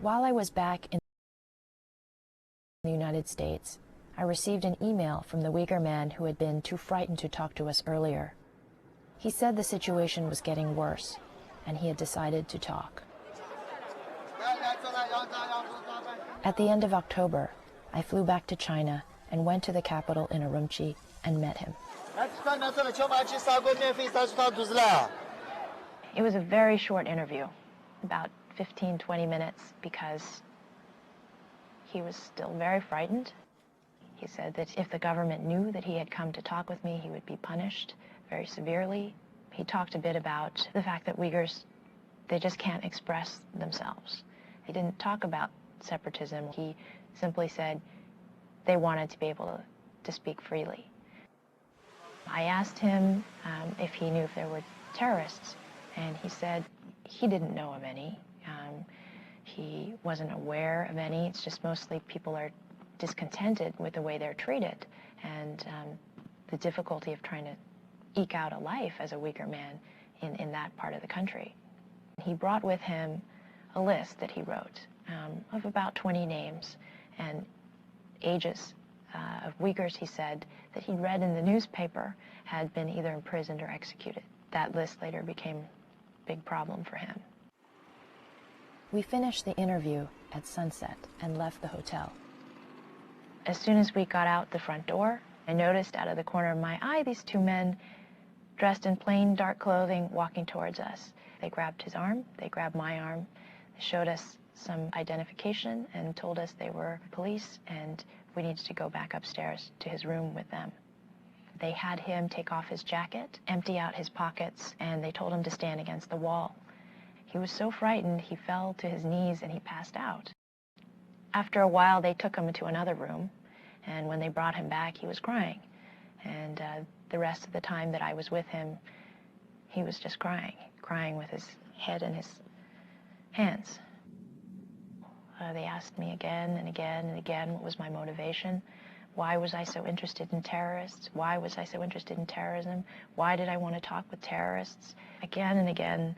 While I was back in the United States, I received an email from the Uyghur man who had been too frightened to talk to us earlier. He said the situation was getting worse, and he had decided to talk. At the end of October, I flew back to China and went to the capital in Urumqi and met him. It was a very short interview, about 15-20 minutes, because he was still very frightened. He said that if the government knew that he had come to talk with me, he would be punished very severely. He talked a bit about the fact that Uyghurs, they just can't express themselves. He didn't talk about separatism. He simply said they wanted to be able to speak freely. I asked him if he knew if there were terrorists, and he said he didn't know of any. He wasn't aware of any. It's just mostly people are discontented with the way they're treated, and the difficulty of trying to eke out a life as a Uyghur man in that part of the country. He brought with him a list that he wrote of about 20 names and ages of Uyghurs, he said, that he'd read in the newspaper had been either imprisoned or executed. That list later became a big problem for him. We finished the interview at sunset and left the hotel. As soon as we got out the front door, I noticed out of the corner of my eye these two men dressed in plain dark clothing walking towards us. They grabbed his arm, they grabbed my arm, they showed us some identification and told us they were police and we needed to go back upstairs to his room with them. They had him take off his jacket, empty out his pockets, and they told him to stand against the wall. He was so frightened, he fell to his knees and he passed out. After a while, they took him into another room, and when they brought him back, he was crying. And the rest of the time that I was with him, he was just crying with his head in his hands. They asked me again and again and again what was my motivation. Why was I so interested in terrorists? Why was I so interested in terrorism? Why did I want to talk with terrorists? Again and again,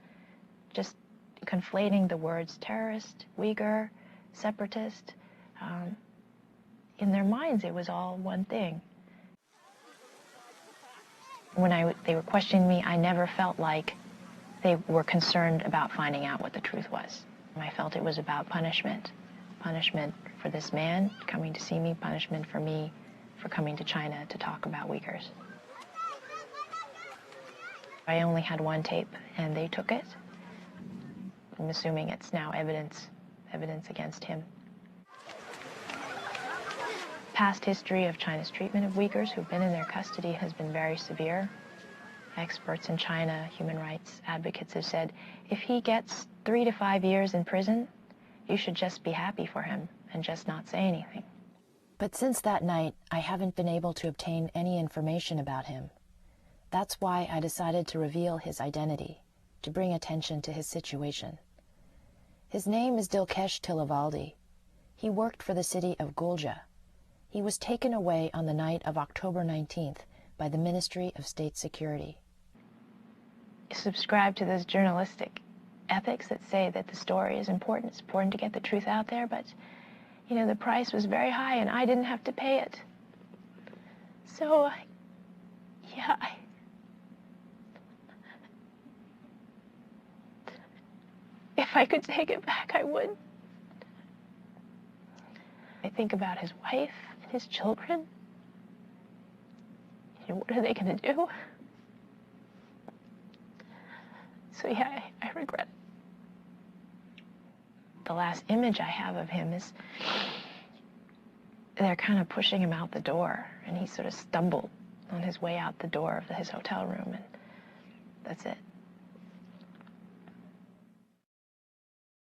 just conflating the words terrorist, Uyghur, separatist. In their minds, it was all one thing. When they were questioning me, I never felt like they were concerned about finding out what the truth was. I felt it was about punishment. Punishment for this man coming to see me, punishment for me for coming to China to talk about Uyghurs. I only had one tape, and they took it. I'm assuming it's now evidence against him. Past history of China's treatment of Uyghurs who've been in their custody has been very severe. Experts in China, human rights advocates have said, if he gets 3 to 5 years in prison, you should just be happy for him and just not say anything. But since that night, I haven't been able to obtain any information about him. That's why I decided to reveal his identity, to bring attention to his situation. His name is Dilkesh Tilavaldi. He worked for the city of Gulja. He was taken away on the night of October 19th by the Ministry of State Security. Subscribe to those journalistic ethics that say that the story is important. It's important to get the truth out there, but, you know, the price was very high and I didn't have to pay it. So, yeah, if I could take it back, I would. I think about his wife and his children. You know, what are they going to do? So yeah, I regret it. The last image I have of him is they're kind of pushing him out the door, and he sort of stumbled on his way out the door of his hotel room, and that's it.